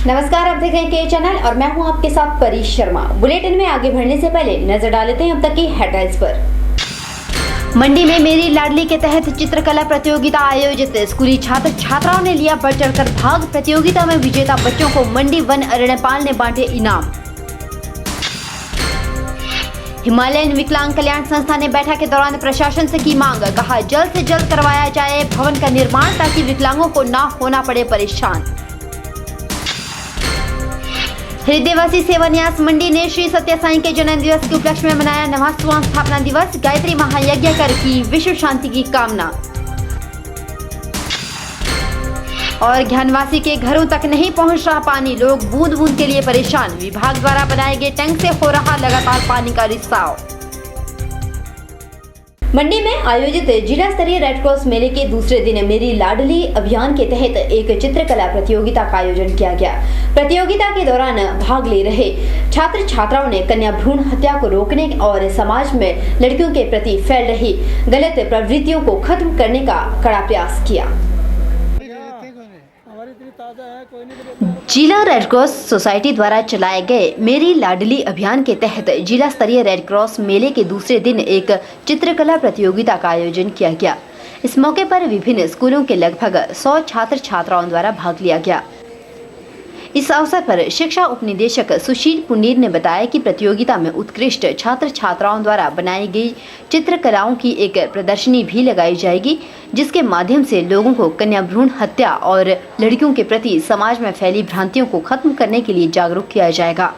नमस्कार, आप देख रहे हैं के चैनल और मैं हूं आपके साथ परी शर्मा। बुलेटिन में आगे बढ़ने से पहले नजर डाल लेते हैं अब तक की हेडलाइंस पर। मंडी में मेरी लाडली के तहत चित्रकला प्रतियोगिता आयोजित। स्कूली छात्र छात्राओं ने लिया बढ़ चढ़कर भाग। प्रतियोगिता में विजेता बच्चों को मंडी वन अरण्यपाल ने बांटे इनाम। हिमालयन विकलांग कल्याण संस्था ने बैठक के दौरान प्रशासन से की मांग। कहा जल्द से जल्द करवाया जाए भवन का निर्माण ताकि विकलांगों को न होना पड़े परेशान। हृदयवासी सेवा न्यास मंडी ने श्री सत्य साईं के जन्म दिवस के उपलक्ष्य में मनाया 9वां स्थापना दिवस। गायत्री महायज्ञ कर की विश्व शांति की कामना। और ज्ञानवासी के घरों तक नहीं पहुंच रहा पानी, लोग बूंद बूंद के लिए परेशान। विभाग द्वारा बनाए गए टैंक से हो रहा लगातार पानी का रिसाव। मंडी में आयोजित जिला स्तरीय रेड क्रॉस मेले के दूसरे दिन मेरी लाडली अभियान के तहत एक चित्रकला प्रतियोगिता का आयोजन किया गया। प्रतियोगिता के दौरान भाग ले रहे छात्र छात्राओं ने कन्या भ्रूण हत्या को रोकने और समाज में लड़कियों के प्रति फैल रही गलत प्रवृत्तियों को खत्म करने का कड़ा प्रयास किया। जिला रेड क्रॉस सोसाइटी द्वारा चलाए गए मेरी लाडली अभियान के तहत जिला स्तरीय रेड क्रॉस मेले के दूसरे दिन एक चित्रकला प्रतियोगिता का आयोजन किया गया। इस मौके पर विभिन्न स्कूलों के लगभग 100 छात्र छात्राओं द्वारा भाग लिया गया। इस अवसर पर शिक्षा उपनिदेशक सुशील पुनीर ने बताया कि प्रतियोगिता में उत्कृष्ट छात्र छात्राओं द्वारा बनाई गई चित्रकलाओं की एक प्रदर्शनी भी लगाई जाएगी, जिसके माध्यम से लोगों को कन्या भ्रूण हत्या और लड़कियों के प्रति समाज में फैली भ्रांतियों को खत्म करने के लिए जागरूक किया जाएगा।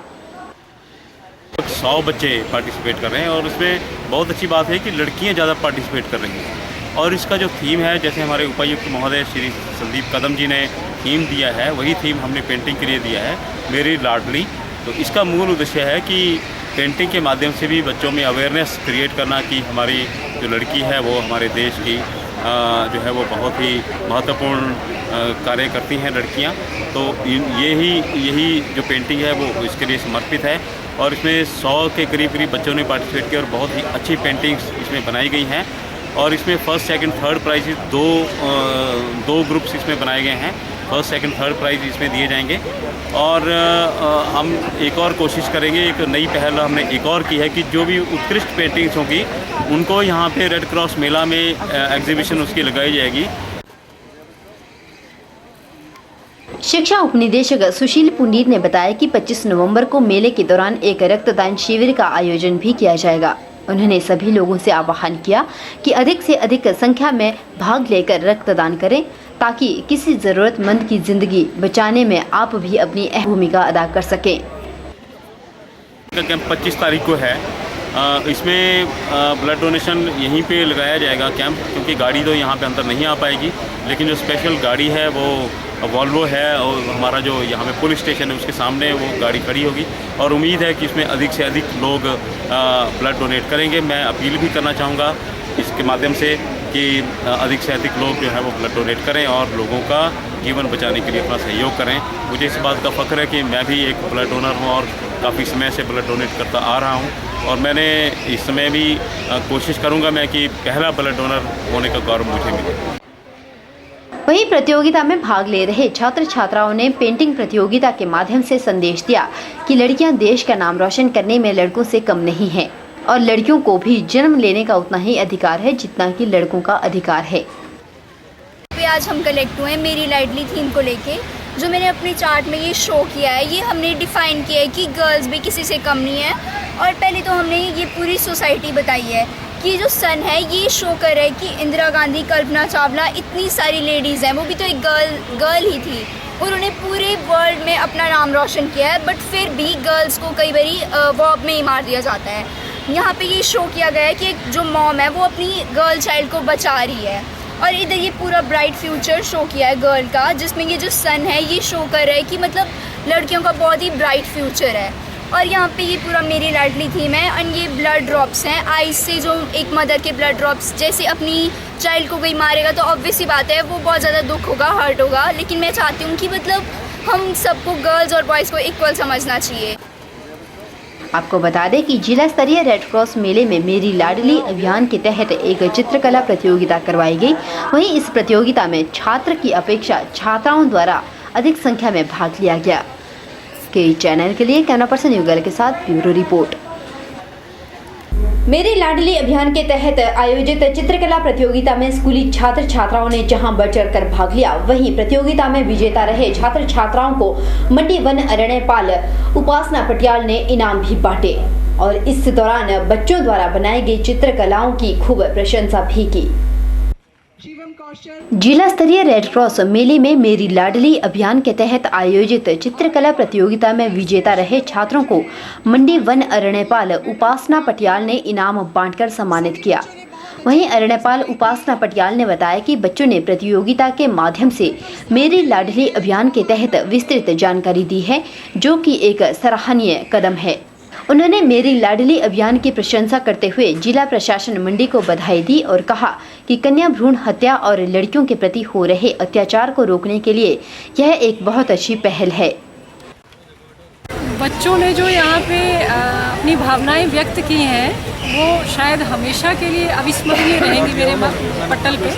100 बच्चे पार्टिसिपेट कर रहे हैं और उसमें बहुत अच्छी बात है कि लड़कियां ज़्यादा पार्टिसिपेट कर रही हैं। और इसका जो थीम है, जैसे हमारे उपायुक्त महोदय श्री संदीप कदम जी ने थीम दिया है, वही थीम हमने पेंटिंग के लिए दिया है, मेरी लाडली। तो इसका मूल उद्देश्य है कि पेंटिंग के माध्यम से भी बच्चों में अवेयरनेस क्रिएट करना कि हमारी जो लड़की है वो हमारे देश की जो है वो बहुत ही महत्वपूर्ण कार्य करती हैं लड़कियां। तो यही जो पेंटिंग है वो इसके लिए समर्पित है और इसमें 100 के करीब बच्चों ने पार्टिसिपेट किया और बहुत ही अच्छी पेंटिंग्स इसमें बनाई गई हैं। और इसमें फर्स्ट सेकंड थर्ड प्राइज़ दो ग्रुप्स इसमें बनाए गए हैं। फर्स्ट सेकंड थर्ड प्राइज़ इसमें दिए जाएंगे। और हम एक और कोशिश करेंगे, एक नई पहल हमने एक और की है कि जो भी उत्कृष्ट पेंटिंग्स होंगी उनको यहाँ पे रेड क्रॉस मेला में एग्जीबिशन उसकी लगाई जाएगी। शिक्षा उपनिदेशक सुशील पुनीर ने बताया कि 25 नवंबर को मेले के दौरान एक रक्तदान शिविर का आयोजन भी किया जाएगा। उन्होंने सभी लोगों से आह्वान किया कि अधिक से अधिक संख्या में भाग लेकर रक्तदान करें ताकि किसी जरूरतमंद की जिंदगी बचाने में आप भी अपनी अहम भूमिका अदा कर सकें। कैंप 25 तारीख को है। इसमें ब्लड डोनेशन यहीं पे लगाया जाएगा कैंप, क्योंकि गाड़ी तो यहाँ पे अंदर नहीं आ पाएगी, लेकिन जो स्पेशल गाड़ी है वो वॉल्वो है और हमारा जो यहाँ पे पुलिस स्टेशन है उसके सामने वो गाड़ी खड़ी होगी और उम्मीद है कि इसमें अधिक से अधिक लोग ब्लड डोनेट करेंगे। मैं अपील भी करना चाहूँगा इसके माध्यम से कि अधिक से अधिक लोग जो है वो ब्लड डोनेट करें और लोगों का जीवन बचाने के लिए अपना सहयोग करें। मुझे इस बात का फ़ख्र है कि मैं भी एक ब्लड डोनर हूँ और काफ़ी समय से ब्लड डोनेट करता आ रहा हूँ और मैंने इस समय भी कोशिश करूँगा मैं कि पहला ब्लड डोनर होने का गौरव मुझे मिले। वहीं प्रतियोगिता में भाग ले रहे छात्र छात्राओं ने पेंटिंग प्रतियोगिता के माध्यम से संदेश दिया कि लड़कियां देश का नाम रोशन करने में लड़कों से कम नहीं हैं और लड़कियों को भी जन्म लेने का उतना ही अधिकार है जितना कि लड़कों का अधिकार है। आज हम कलेक्ट हुए मेरी लाडली थीम को लेके, जो मैंने अपने चार्ट में ये शो किया है, ये हमने डिफाइन किया है कि गर्ल्स भी किसी से कम नहीं है। और पहले तो हमने ये पूरी सोसाइटी बताई है कि जो सन है ये शो कर रहा है कि इंदिरा गांधी, कल्पना चावला, इतनी सारी लेडीज़ हैं, वो भी तो एक गर्ल ही थी। उन्होंने पूरे वर्ल्ड में अपना नाम रोशन किया है, बट फिर भी गर्ल्स को कई बारी वॉब में ही मार दिया जाता है। यहाँ पे ये शो किया गया है कि एक जो मॉम है वो अपनी गर्ल चाइल्ड को बचा रही है और इधर ये पूरा ब्राइट फ्यूचर शो किया है गर्ल का, जिसमें ये जो सन है ये शो कर रहा है कि मतलब लड़कियों का बहुत ही ब्राइट फ्यूचर है। और यहाँ पे ये पूरा मेरी लाडली थीम है और ये ब्लड ड्रॉप्स हैं आइज से, जो एक मदर के ब्लड ड्रॉप्स जैसे अपनी चाइल्ड को कोई मारेगा तो ऑब्वियस ही बात है वो बहुत ज़्यादा दुख होगा, हर्ट होगा, लेकिन मैं चाहती हूँ कि मतलब हम सबको गर्ल्स और बॉयज़ को इक्वल समझना चाहिए। आपको बता दें कि जिला स्तरीय रेड क्रॉस मेले में मेरी लाडली अभियान के तहत एक चित्रकला प्रतियोगिता करवाई गई। वहीं इस प्रतियोगिता में छात्र की अपेक्षा छात्राओं द्वारा अधिक संख्या में भाग लिया गया। के चैनल के लिए कैमरा पर्सन युगल के साथ ब्यूरो रिपोर्ट। मेरी लाडली अभियान के तहत आयोजित चित्रकला प्रतियोगिता में स्कूली छात्र छात्राओं ने जहां बढ़ चढ़ कर भाग लिया, वहीं प्रतियोगिता में विजेता रहे छात्र छात्राओं को मंडी वन अरण्यपाल उपासना पटियाल ने इनाम भी बांटे और इस दौरान बच्चों द्वारा बनाई गई चित्रकलाओं की खूब प्रशंसा भी की। जिला स्तरीय रेड क्रॉस मेले में मेरी लाडली अभियान के तहत आयोजित चित्रकला प्रतियोगिता में विजेता रहे छात्रों को मंडी वन अरण्यपाल उपासना पटियाल ने इनाम बांटकर सम्मानित किया। वहीं अरण्यपाल उपासना पटियाल ने बताया कि बच्चों ने प्रतियोगिता के माध्यम से मेरी लाडली अभियान के तहत विस्तृत जानकारी दी है, जो कि एक सराहनीय कदम है। उन्होंने मेरी लाडली अभियान की प्रशंसा करते हुए जिला प्रशासन मंडी को बधाई दी और कहा कि कन्या भ्रूण हत्या और लड़कियों के प्रति हो रहे अत्याचार को रोकने के लिए यह एक बहुत अच्छी पहल है। बच्चों ने जो यहाँ पे अपनी भावनाएं व्यक्त की हैं वो शायद हमेशा के लिए अविस्मरणीय रहेंगी मेरे पटल पे।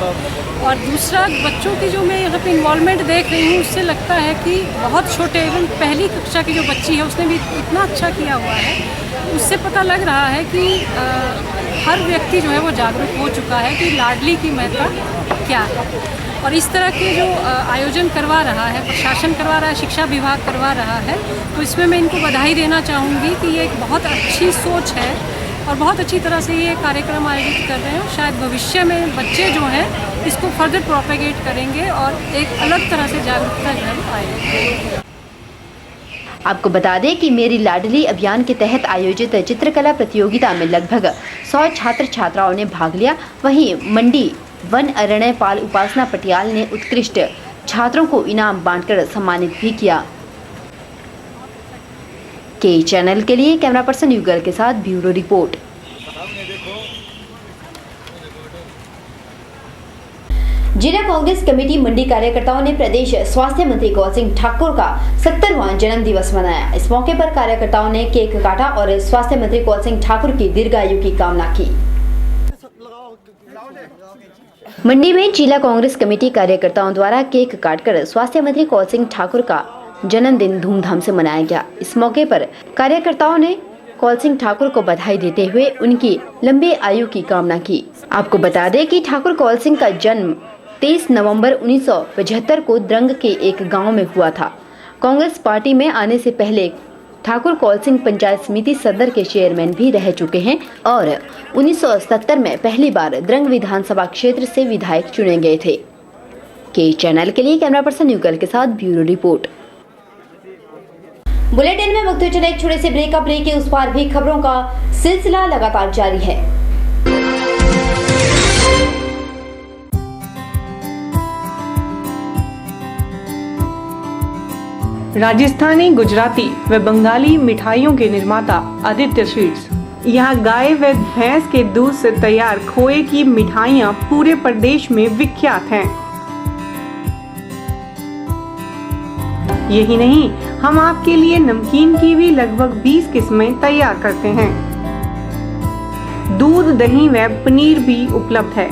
और दूसरा, बच्चों की जो मैं यहाँ पे इन्वॉल्वमेंट देख रही हूँ उससे लगता है कि बहुत छोटे, इवन पहली कक्षा की जो बच्ची है उसने भी इतना अच्छा किया हुआ है। उससे पता लग रहा है कि हर व्यक्ति जो है वो जागरूक हो चुका है कि लाडली की महत्ता क्या है। और इस तरह के जो आयोजन करवा रहा है प्रशासन, करवा रहा है शिक्षा विभाग करवा रहा है, तो इसमें मैं इनको बधाई देना चाहूँगी कि ये एक बहुत अच्छी सोच है और बहुत अच्छी तरह से ये कार्यक्रम आयोजित कर रहे हैं। शायद भविष्य में बच्चे जो हैं इसको फर्दर प्रोपेगेट करेंगे और एक अलग तरह से जागरूकता जो है वो आएगी। आपको बता दें कि मेरी लाडली अभियान के तहत आयोजित चित्रकला प्रतियोगिता में लगभग 100 छात्र छात्राओं ने भाग लिया। वहीं मंडी वन अरण्यपाल उपासना पटियाल ने उत्कृष्ट छात्रों को इनाम बांटकर सम्मानित भी किया। के चैनल के लिए कैमरा पर्सन युगल के साथ ब्यूरो रिपोर्ट। जिला कांग्रेस कमेटी मंडी कार्यकर्ताओं ने प्रदेश स्वास्थ्य मंत्री कौल सिंह ठाकुर का 70वां जन्म दिवस मनाया। इस मौके पर कार्यकर्ताओं ने केक काटा और स्वास्थ्य मंत्री कौल सिंह ठाकुर की दीर्घायु की कामना की। मंडी में जिला कांग्रेस कमेटी कार्यकर्ताओं द्वारा केक काटकर स्वास्थ्य मंत्री कौल सिंह ठाकुर का जन्मदिन धूमधाम से मनाया गया। इस मौके पर कार्यकर्ताओं ने कौल सिंह ठाकुर को बधाई देते हुए उनकी लंबी आयु की कामना की। आपको बता दें कि ठाकुर कौल सिंह का जन्म 23 नवंबर 1975 को द्रंग के एक गांव में हुआ था। कांग्रेस पार्टी में आने से पहले ठाकुर कौल सिंह पंचायत समिति सदर के चेयरमैन भी रह चुके हैं और 1970 में पहली बार द्रंग विधानसभा क्षेत्र से विधायक चुने गए थे। के चैनल के लिए कैमरा पर्सन युगल के साथ ब्यूरो रिपोर्ट। बुलेटिन में मुक्त चले एक छोटे से ब्रेक के उस पार भी खबरों का सिलसिला लगातार जारी है। राजस्थानी, गुजराती व बंगाली मिठाइयों के निर्माता आदित्य स्वीट्स। यहाँ गाय व भैंस के दूध से तैयार खोए की मिठाइयाँ पूरे प्रदेश में विख्यात हैं। यही नहीं, हम आपके लिए नमकीन की भी लगभग 20 किस्में तैयार करते हैं। दूध, दही व पनीर भी उपलब्ध है।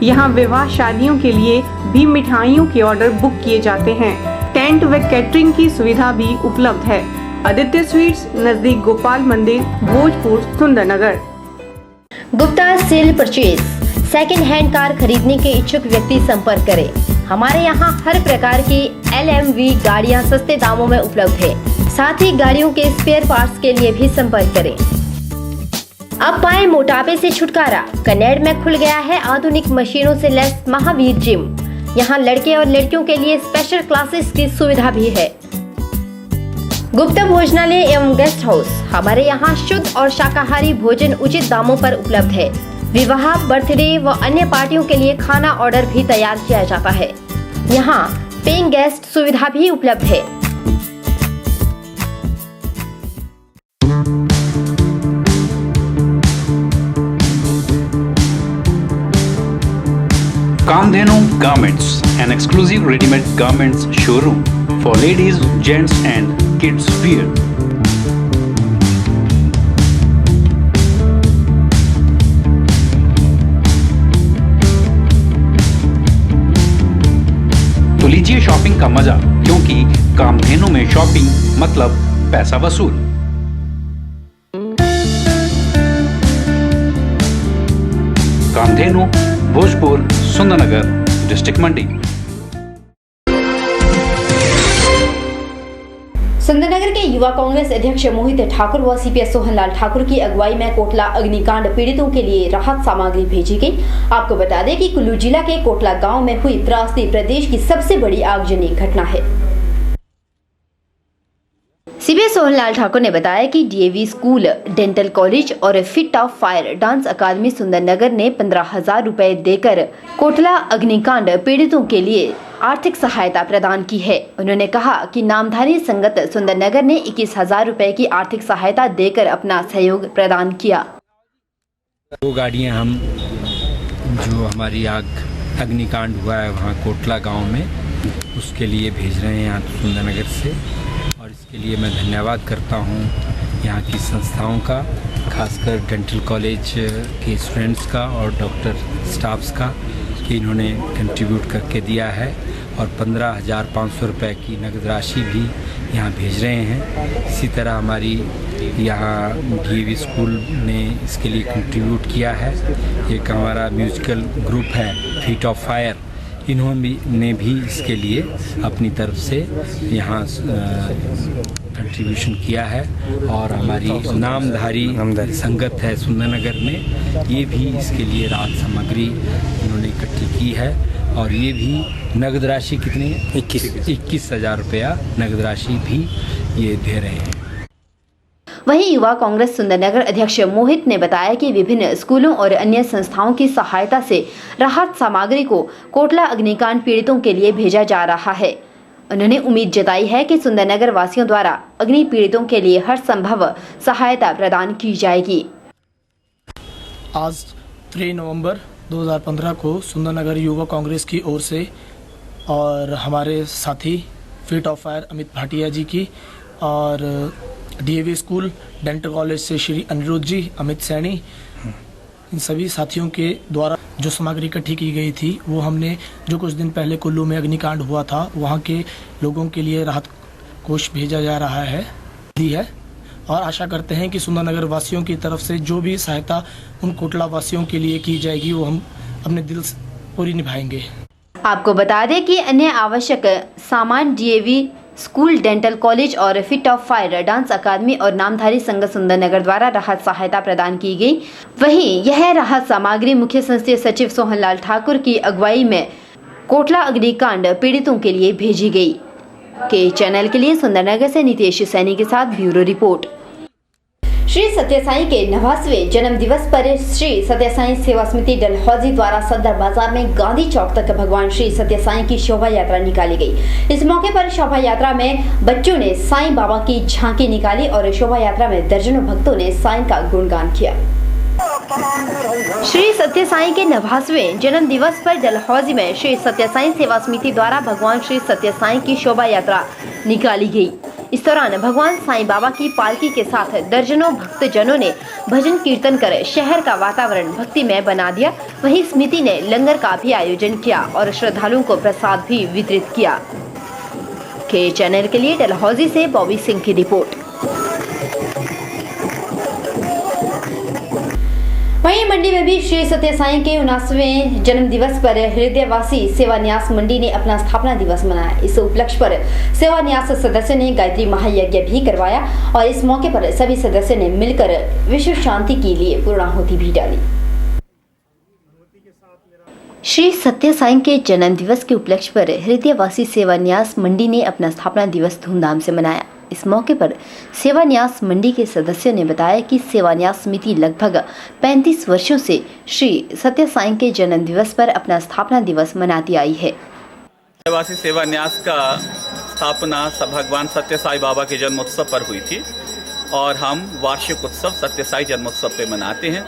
यहाँ विवाह शादियों के लिए भी मिठाइयों के ऑर्डर बुक किए जाते हैं। टेंट व कैटरिंग की सुविधा भी उपलब्ध है। आदित्य स्वीट्स, नजदीक Gopal Mandir, Bhojpur, Sundarnagar. Gupta sale purchase. Second hand car खरीदने के इच्छुक व्यक्ति संपर्क करें। हमारे यहाँ हर प्रकार की LMV गाड़ियाँ सस्ते दामों में उपलब्ध है। साथ ही गाड़ियों के स्पेयर पार्ट्स के लिए भी संपर्क करें। अब पाएं मोटापे से छुटकारा। कनेड में खुल गया है आधुनिक मशीनों से लैस महावीर जिम। यहाँ लड़के और लड़कियों के लिए स्पेशल क्लासेस की सुविधा भी है। गुप्ता भोजनालय एवं गेस्ट हाउस। हमारे यहाँ शुद्ध और शाकाहारी भोजन उचित दामों पर उपलब्ध है। विवाह, बर्थडे व अन्य पार्टियों के लिए खाना ऑर्डर भी तैयार किया जाता है। यहाँ पेइंग गेस्ट सुविधा भी उपलब्ध है। Kamdhenu Garments, an exclusive ready-made garments showroom for ladies, gents and kids wear. तो लीजिए शॉपिंग का मजा, क्योंकि कामधेनु में शॉपिंग मतलब पैसा वसूल। कामधेनु, भोजपुर, सुंदरनगर, डिस्ट्रिक्ट मंडी। सुंदरनगर के युवा कांग्रेस अध्यक्ष मोहित ठाकुर व सीपीएस सोहनलाल ठाकुर की अगुवाई में कोटला अग्निकांड पीड़ितों के लिए राहत सामग्री भेजी गई। आपको बता दें कि कुल्लू जिला के कोटला गांव में हुई त्रासदी प्रदेश की सबसे बड़ी आगजनी घटना है। सीपीएस सोहनलाल ठाकुर ने बताया कि डीएवी स्कूल, डेंटल कॉलेज और fit of fire dance academy Sundernagar ने 15,000 रुपए देकर कोटला अग्निकांड पीड़ितों के लिए आर्थिक सहायता प्रदान की है। उन्होंने कहा कि नामधारी संगत सुंदरनगर ने 21,000 रुपए की आर्थिक सहायता देकर अपना सहयोग प्रदान किया। 2 गाड़ियां हम जो हमारी अग्निकांड हुआ है वहाँ कोटला गांव में, उसके लिए भेज रहे हैं यहाँ सुंदरनगर से। और इसके लिए मैं धन्यवाद करता हूँ यहाँ की संस्थाओं का, खासकर डेंटल कॉलेज के स्टूडेंट्स का और डॉक्टर स्टाफ्स का, कि इन्होंने कंट्रीब्यूट करके दिया है। और 15,500 रुपये की नगद राशि भी यहाँ भेज रहे हैं। इसी तरह हमारी यहाँ डीएवी स्कूल ने इसके लिए कंट्रीब्यूट किया है। एक हमारा म्यूजिकल ग्रुप है फीट ऑफ फायर, इन्होंने भी इसके लिए अपनी तरफ से यहाँ कंट्रीब्यूशन किया है। और हमारी नामधारी संगत है सुंदरनगर में, ये भी इसके लिए राहत सामग्री इन्होंने इकट्ठी की है। और ये भी नगद राशि कितनी है? 21,000 रुपया नगद राशि भी ये दे रहे हैं। वहीं युवा कांग्रेस सुंदरनगर अध्यक्ष मोहित ने बताया कि विभिन्न स्कूलों और अन्य संस्थाओं की सहायता से राहत सामग्री को कोटला अग्निकांड पीड़ितों के लिए भेजा जा रहा है। उन्होंने उम्मीद जताई है कि सुंदरनगर वासियों द्वारा अग्नि पीड़ितों के लिए हर संभव सहायता प्रदान की जाएगी। आज 3 नवंबर 2015 को सुंदरनगर युवा कांग्रेस की ओर से और हमारे साथी feet of fire Amit Bhatia ji की और डीएवी स्कूल डेंटल कॉलेज से श्री अनिरुद्ध जी, अमित सैनी, इन सभी साथियों के द्वारा जो सामग्री इकट्ठी की गई थी वो हमने जो कुछ दिन पहले कुल्लू में अग्निकांड हुआ था वहाँ के लोगों के लिए राहत कोष भेजा जा रहा है दी है। और आशा करते हैं कि सुंदरनगर वासियों की तरफ से जो भी सहायता उन कोटला वासियों के लिए की जाएगी वो हम अपने दिल से पूरी निभाएंगे। आपको बता दें कि अन्य आवश्यक सामान डीएवी स्कूल, डेंटल कॉलेज और fit of fire dance academy और नामधारी संघ सुंदरनगर द्वारा राहत सहायता प्रदान की गई। वहीं यह राहत सामग्री मुख्य संसदीय सचिव सोहनलाल ठाकुर की अगुवाई में कोटला अग्निकांड पीड़ितों के लिए भेजी गई। के चैनल के लिए सुंदरनगर से नितेश सैनी के साथ ब्यूरो रिपोर्ट। श्री सत्य साई के 90वें जन्म दिवस पर श्री सत्य साई सेवा समिति डलहौजी द्वारा सदर बाजार में गांधी चौक तक भगवान श्री सत्य साई की शोभा यात्रा निकाली गई। इस मौके पर शोभा यात्रा में बच्चों ने साईं बाबा की झांकी निकाली और शोभा यात्रा में दर्जनों भक्तों ने साईं का गुणगान किया। श्री सत्य साई के 90वें जन्म दिवस पर डलहौजी में श्री सत्य साई सेवा समिति द्वारा भगवान श्री सत्य साई की शोभा यात्रा निकाली गई। इस दौरान भगवान साईं बाबा की पालकी के साथ दर्जनों भक्तजनों ने भजन कीर्तन कर शहर का वातावरण भक्तिमय बना दिया। वहीं समिति ने लंगर का भी आयोजन किया और श्रद्धालुओं को प्रसाद भी वितरित किया। के चैनल के लिए डलहौजी से बॉबी सिंह की रिपोर्ट। वहीं मंडी में भी श्री सत्य साई के 79वें जन्म दिवस पर हृदयवासी सेवा न्यास मंडी ने अपना स्थापना दिवस मनाया। इस उपलक्ष्य पर सेवा न्यास सदस्य ने गायत्री महायज्ञ भी करवाया और इस मौके पर सभी सदस्य ने मिलकर विश्व शांति के लिए पूर्णाहुति भी डाली। श्री सत्य साई के जन्म दिवस के उपलक्ष्य पर हृदयवासी सेवा न्यास मंडी ने अपना स्थापना दिवस धूमधाम से मनाया। इस मौके पर सेवा न्यास मंडी के सदस्यों ने बताया कि सेवा न्यास समिति लगभग 35 वर्षों से श्री सत्य साई के जन्म दिवस पर अपना स्थापना दिवस मनाती आई है। हृदयवासी सेवा न्यास का स्थापना भगवान सत्य साई बाबा के जन्मोत्सव पर हुई थी और हम वार्षिक उत्सव सत्य साई जन्मोत्सव पे मनाते हैं।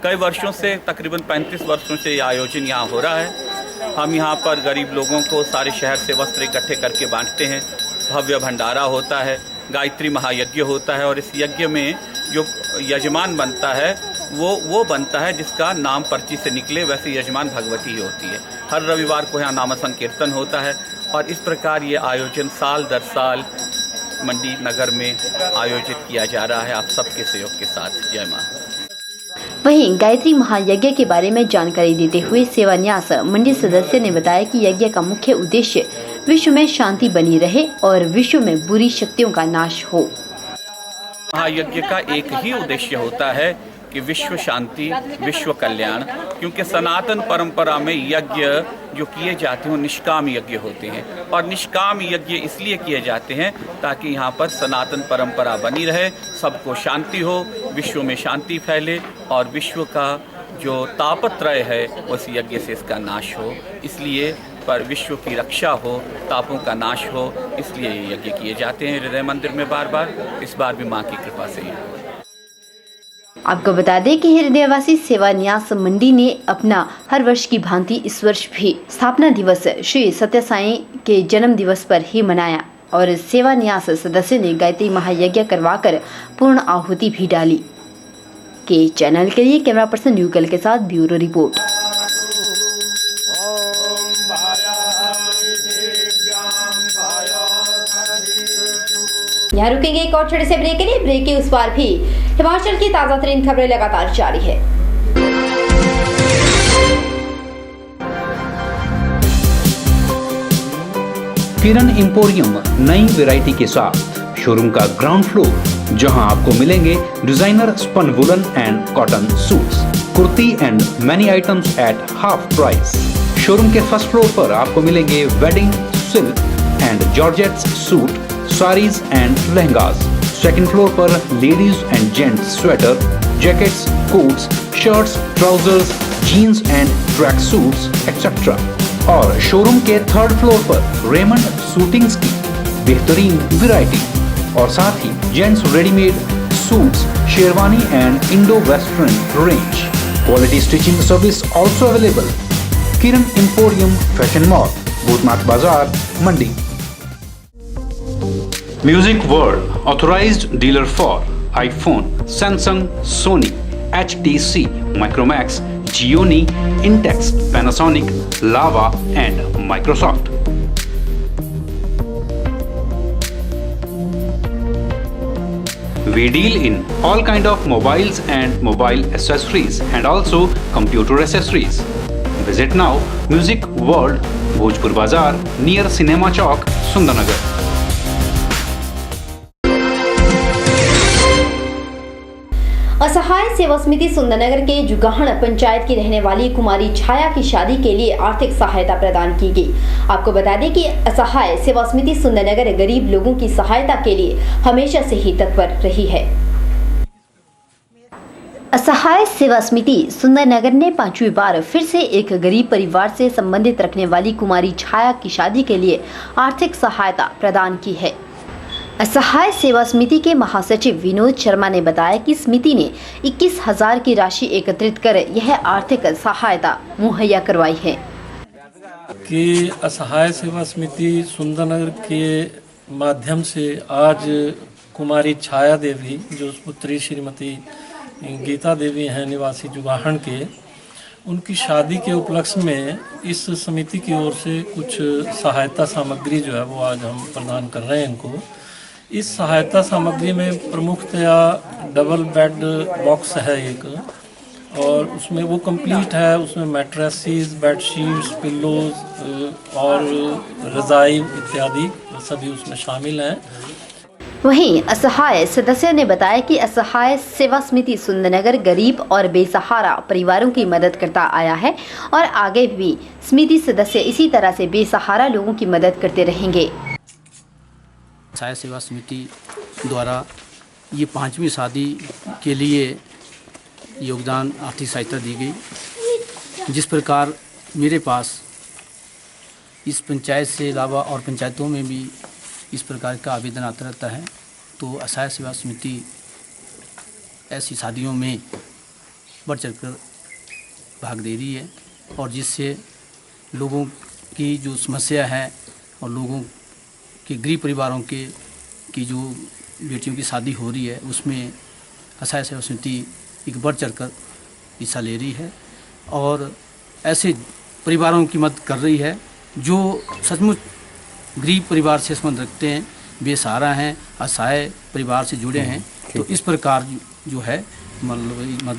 कई वर्षों से, तकरीबन 35 वर्षों से यह आयोजन यहाँ हो रहा है। हम यहाँ पर गरीब लोगों को सारे शहर से वस्त्र इकट्ठे करके बांटते हैं। भव्य भंडारा होता है, गायत्री महायज्ञ होता है और इस यज्ञ में जो यजमान बनता है वो बनता है जिसका नाम पर्ची से निकले, वैसे यजमान भगवती ही होती है। हर रविवार को यहाँ नाम संकीर्तन होता है और इस प्रकार ये आयोजन साल दर साल मंडी नगर में आयोजित किया जा रहा है, आप सबके सहयोग के साथ। जय मां। वहीं गायत्री महायज्ञ के बारे में जानकारी देते हुए सेवान्यास मंडी सदस्य ने बताया कि यज्ञ का मुख्य उद्देश्य विश्व में शांति बनी रहे और विश्व में बुरी शक्तियों का नाश हो। महायज्ञ का एक ही उद्देश्य होता है कि विश्व शांति, विश्व कल्याण, क्योंकि सनातन परंपरा में यज्ञ जो किए जाते हैं वो निष्काम यज्ञ होते हैं और निष्काम यज्ञ इसलिए किए जाते हैं ताकि यहाँ पर सनातन परंपरा बनी रहे, सबको शांति हो, विश्व में शांति फैले और विश्व का जो तापत्रय है उस यज्ञ से इसका नाश हो, इसलिए पर विश्व की रक्षा हो, तापों का नाश हो, इसलिए ये यज्ञ किए जाते हैं हृदय मंदिर में बार बार। इस बार भी माँ की कृपा से ही। आपको बता दें कि हृदयवासी सेवान्यास मंडी ने अपना हर वर्ष की भांति इस वर्ष भी स्थापना दिवस श्री सत्य साईं के जन्म दिवस पर ही मनाया और सेवान्यास सदस्य ने गायत्री महायज्ञ करवाकर पूर्ण आहुति भी डाली। के चैनल के लिए कैमरा पर्सन युगल के साथ ब्यूरो रिपोर्ट। यहाँ रुकेंगे एक और छोटे से ब्रेक के लिए। ब्रेक के उस पार भी हिमाचल की ताजा तरीन खबरें लगातार जारी है। किरण एम्पोरियम नई वैरायटी के साथ शोरूम का ग्राउंड फ्लोर, जहां आपको मिलेंगे designer spun woollen and cotton suits, kurti and many items at half price. Showroom के फर्स्ट फ्लोर पर आपको मिलेंगे wedding silk and georgettes suit, saris and lehengas. Second floor पर ladies and gents sweater, jackets, coats, shirts, trousers, jeans and track suits etcetera. और showroom के third floor पर Raymond suitings की बेहतरीन वैरायटी और साथ ही gents readymade suits, sherwani and Indo western range. Quality stitching service also available. Kiran emporium fashion mall, Bhootnath Bazaar, Mandi. Music World, authorized dealer for iPhone, Samsung, Sony, HTC, Micromax, Gionee, Intex, Panasonic, Lava and Microsoft. We deal in all kind of mobiles and mobile accessories and also computer accessories. Visit now Music World, Bhojpur Bazaar, near Cinema Chowk, Sundarnagar. असहाय सेवा समिति सुंदरनगर के जुगाहण पंचायत की रहने वाली कुमारी छाया की शादी के लिए आर्थिक सहायता प्रदान की गई। आपको बता दें कि असहाय सेवा समिति सुंदरनगर गरीब लोगों की सहायता के लिए हमेशा से ही तत्पर रही है। असहाय सेवा समिति सुंदरनगर ने 5वीं बार फिर से एक गरीब परिवार से संबंधित रखने वाली कुमारी छाया की शादी के लिए आर्थिक सहायता प्रदान की है। असहाय सेवा समिति के महासचिव विनोद शर्मा ने बताया कि समिति ने 21,000 की राशि एकत्रित कर यह आर्थिक सहायता मुहैया करवाई है। कि असहाय सेवा समिति सुंदरनगर के माध्यम से आज कुमारी छाया देवी, जो पुत्री श्रीमती गीता देवी हैं निवासी जुगाहण के, उनकी शादी के उपलक्ष्य में इस समिति की ओर से कुछ सहायता सामग्री जो है वो आज हम प्रदान कर रहे हैं इनको। इस सहायता सामग्री में प्रमुखतया डबल बेड बॉक्स है एक, और उसमें वो कंप्लीट है। उसमें मैट्रेसेस, बेडशीट्स, पिल्लोज और रज़ाई इत्यादि सभी उसमें शामिल हैं। वहीं असहाय सदस्य ने बताया कि असहाय सेवा समिति सुंदरनगर गरीब और बेसहारा परिवारों की मदद करता आया है और आगे भी समिति सदस्य इसी तरह से बेसहारा लोगों की मदद करते रहेंगे। असहाय सेवा समिति द्वारा ये 5वीं शादी के लिए योगदान आर्थिक सहायता दी गई। जिस प्रकार मेरे पास इस पंचायत से अलावा और पंचायतों में भी इस प्रकार का आवेदन आता रहता है, तो असहाय सेवा समिति ऐसी शादियों में बढ़ चढ़कर भाग दे रही है और जिससे लोगों की जो समस्या है और लोगों के गरीब परिवारों की जो बेटियों की शादी हो रही है उसमें असहाय सेवा समिति एक बढ़ चढ़कर हिस्सा ले रही है और ऐसे परिवारों की मदद कर रही है जो सचमुच गरीब परिवार से संबंध रखते हैं, बेसहारा हैं, असहाय परिवार से जुड़े हैं। तो इस प्रकार जो है मतलब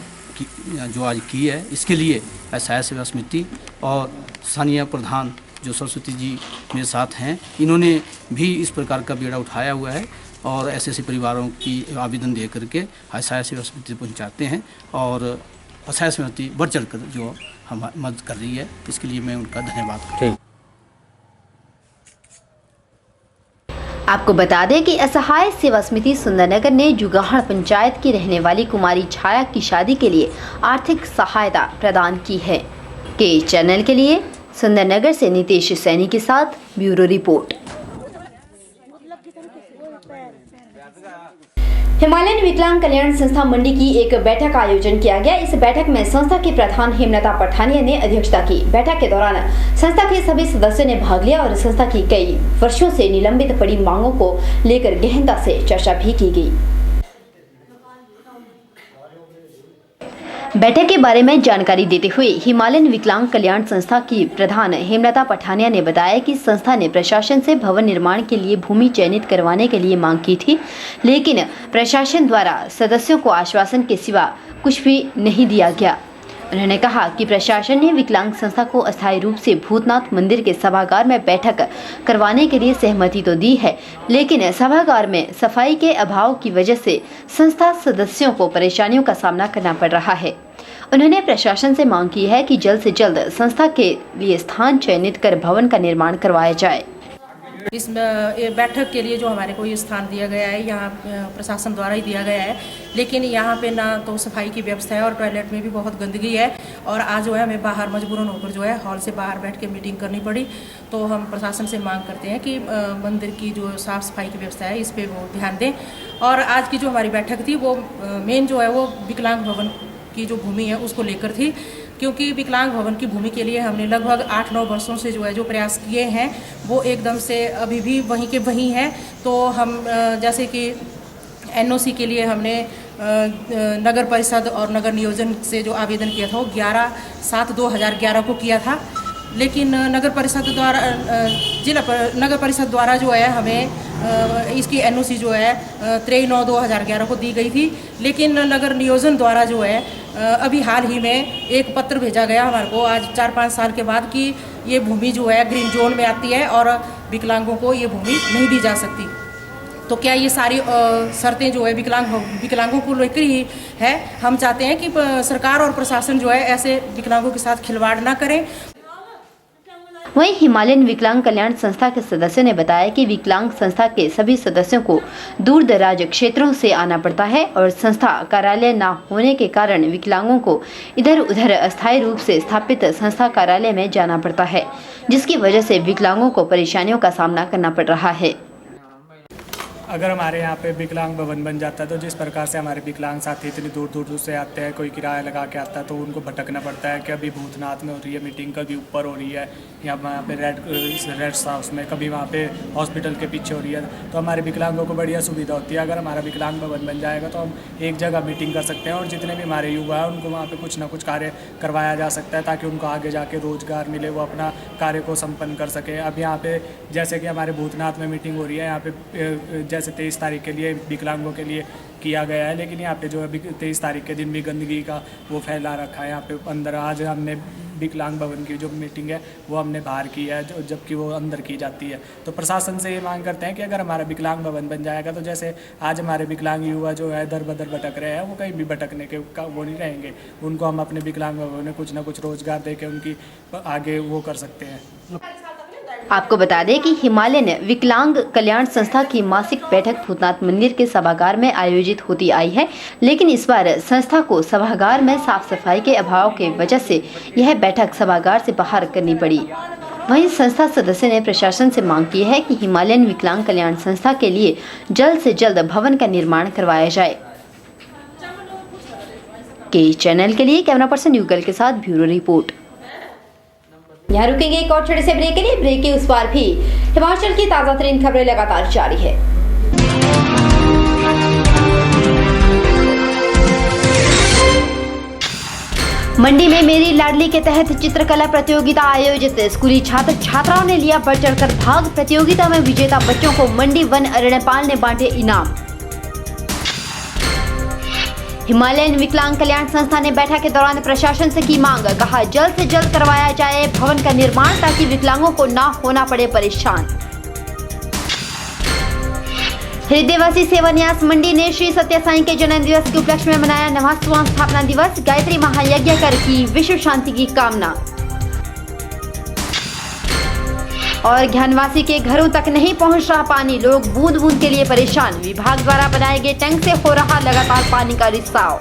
जो आज की है, इसके लिए असहाय सेवा समिति और स्थानीय प्रधान जो सरस्वती जी मेरे साथ हैं, इन्होंने भी इस प्रकार का बीड़ा उठाया हुआ है और ऐसे परिवारों की आवेदन दे करके असहाय सेवा समिति पहुँचाते हैं और असहाय समिति बढ़ चढ़ कर जो हम मदद कर रही है, इसके लिए मैं उनका धन्यवाद करता हूँ। आपको बता दें कि असहाय सेवा समिति सुंदरनगर ने जुगाड़ पंचायत की रहने वाली कुमारी छाया की शादी के लिए आर्थिक सहायता प्रदान की है। के चैनल के लिए सुंदरनगर से नितेश सैनी के साथ ब्यूरो रिपोर्ट। हिमालयन विकलांग कल्याण संस्था मंडी की एक बैठक का आयोजन किया गया। इस बैठक में संस्था के प्रधान हेमलता पठानिया ने अध्यक्षता की। बैठक के दौरान संस्था के सभी सदस्यों ने भाग लिया और संस्था की कई वर्षों से निलंबित पड़ी मांगों को लेकर गहनता से चर्चा भी की गई। बैठक के बारे में जानकारी देते हुए हिमालयन विकलांग कल्याण संस्था की प्रधान हेमलता पठानिया ने बताया कि संस्था ने प्रशासन से भवन निर्माण के लिए भूमि चयनित करवाने के लिए मांग की थी, लेकिन प्रशासन द्वारा सदस्यों को आश्वासन के सिवा कुछ भी नहीं दिया गया। उन्होंने कहा कि प्रशासन ने विकलांग संस्था को अस्थायी रूप से भूतनाथ मंदिर के सभागार में बैठक करवाने के लिए सहमति तो दी है, लेकिन सभागार में सफाई के अभाव की वजह से संस्था सदस्यों को परेशानियों का सामना करना पड़ रहा है। उन्होंने प्रशासन से मांग की है कि जल्द से जल्द संस्था के लिए स्थान चयनित कर भवन का निर्माण करवाया जाए। इस बैठक के लिए जो हमारे को ये स्थान दिया गया है, यहाँ प्रशासन द्वारा ही दिया गया है, लेकिन यहाँ पे ना तो सफाई की व्यवस्था है और टॉयलेट में भी बहुत गंदगी है। और आज जो है हमें बाहर मजबूरन होकर जो है हॉल से बाहर बैठ के मीटिंग करनी पड़ी। तो हम प्रशासन से मांग करते हैं कि मंदिर की जो साफ़ सफाई की व्यवस्था है इस पर वो ध्यान दें। और आज की जो हमारी बैठक थी वो मेन जो है वो विकलांग भवन की जो भूमि है उसको लेकर थी, क्योंकि विकलांग भवन की भूमि के लिए हमने लगभग 8-9 वर्षों से जो है जो प्रयास किए हैं वो एकदम से अभी भी वहीं के वहीं हैं। तो हम जैसे कि एनओसी के लिए हमने नगर परिषद और नगर नियोजन से जो आवेदन किया था वो 11/7/2011 को किया था, लेकिन नगर परिषद द्वारा नगर परिषद द्वारा जो है हमें इसकी एनओसी जो है 23/9/2011 को दी गई थी। लेकिन नगर नियोजन द्वारा जो है अभी हाल ही में एक पत्र भेजा गया हमारे को आज 4-5 साल के बाद कि ये भूमि जो है ग्रीन जोन में आती है और विकलांगों को ये भूमि नहीं दी जा सकती। तो क्या ये सारी शर्तें जो है विकलांगों को लेकर ही है? हम चाहते हैं कि सरकार और प्रशासन जो है ऐसे विकलांगों के साथ खिलवाड़ ना करें। वहीं हिमालयन विकलांग कल्याण संस्था के सदस्यों ने बताया कि विकलांग संस्था के सभी सदस्यों को दूर दराज क्षेत्रों से आना पड़ता है और संस्था कार्यालय न होने के कारण विकलांगों को इधर उधर अस्थायी रूप से स्थापित संस्था कार्यालय में जाना पड़ता है, जिसकी वजह से विकलांगों को परेशानियों का सामना करना पड़ रहा है। अगर हमारे यहाँ पे विकलांग भवन बन जाता है तो जिस प्रकार से हमारे विकलांग साथी इतनी दूर दूर से आते हैं, कोई किराया लगा के आता है तो उनको भटकना पड़ता है कि अभी भूतनाथ में हो रही है मीटिंग, कभी ऊपर हो रही है या वहाँ पे रेड हाउस में, कभी वहाँ पे हॉस्पिटल के पीछे हो रही है। तो हमारे विकलांगों को बढ़िया सुविधा होती है। अगर हमारा विकलांग भवन बन जाएगा तो हम एक जगह मीटिंग कर सकते हैं और जितने भी हमारे युवा हैं उनको वहाँ पर कुछ ना कुछ कार्य करवाया जा सकता है ताकि उनको आगे जाके रोज़गार मिले, वो अपना कार्य को संपन्न कर सकें। अब यहाँ पे जैसे कि हमारे भूतनाथ में मीटिंग हो रही है, यहाँ पे जैसे 23 तारीख के लिए विकलांगों के लिए किया गया है, लेकिन यहाँ पे जो है 23 तारीख के दिन भी गंदगी का वो फैला रखा है यहाँ पे अंदर। आज हमने विकलांग भवन की जो मीटिंग है वो हमने बाहर की है, जबकि वो अंदर की जाती है। तो प्रशासन से ये मांग करते हैं कि अगर हमारा विकलांग भवन बन जाएगा तो जैसे आज हमारे विकलांग युवा जो है दर बदर भटक रहे हैं, वो कहीं भी भटकने के वो नहीं रहेंगे। उनको हम अपने विकलांग भवन में कुछ ना कुछ रोज़गार दे के उनकी आगे वो कर सकते हैं। आपको बता दें कि हिमालयन विकलांग कल्याण संस्था की मासिक बैठक भूतनाथ मंदिर के सभागार में आयोजित होती आई है, लेकिन इस बार संस्था को सभागार में साफ सफाई के अभाव के वजह से यह बैठक सभागार से बाहर करनी पड़ी। वहीं संस्था सदस्य ने प्रशासन से मांग की है कि हिमालयन विकलांग कल्याण संस्था के लिए जल्द से जल्द भवन का निर्माण करवाया जाए। के चैनल के लिए कैमरा पर्सन युगल के साथ ब्यूरो रिपोर्ट। यहाँ रुकेंगे एक और छोटे से ब्रेक के लिए। ब्रेक के उस पार भी हिमाचल की ताजा तरीन खबरें लगातार जारी है। मंडी में मेरी लाडली के तहत चित्रकला प्रतियोगिता आयोजित। स्कूली छात्र छात्राओं ने लिया बढ़ चढ़कर भाग। प्रतियोगिता में विजेता बच्चों को मंडी वन अरण्यपाल ने बांटे इनाम। हिमालयन विकलांग कल्याण संस्था ने बैठक के दौरान प्रशासन से की मांग। कहा जल्द से जल्द करवाया जाए भवन का निर्माण ताकि विकलांगों को ना होना पड़े परेशान। हृदयवासी सेवान्यास मंडी ने श्री सत्य साई के जन्म दिवस के उपलक्ष्य में मनाया 9वां स्थापना दिवस। गायत्री महायज्ञ कर की विश्व शांति की कामना। और ज्ञानवासी के घरों तक नहीं पहुंच रहा पानी, लोग बूंद बूंद के लिए परेशान। विभाग द्वारा बनाए गए टैंक से हो रहा लगातार पानी का रिसाव।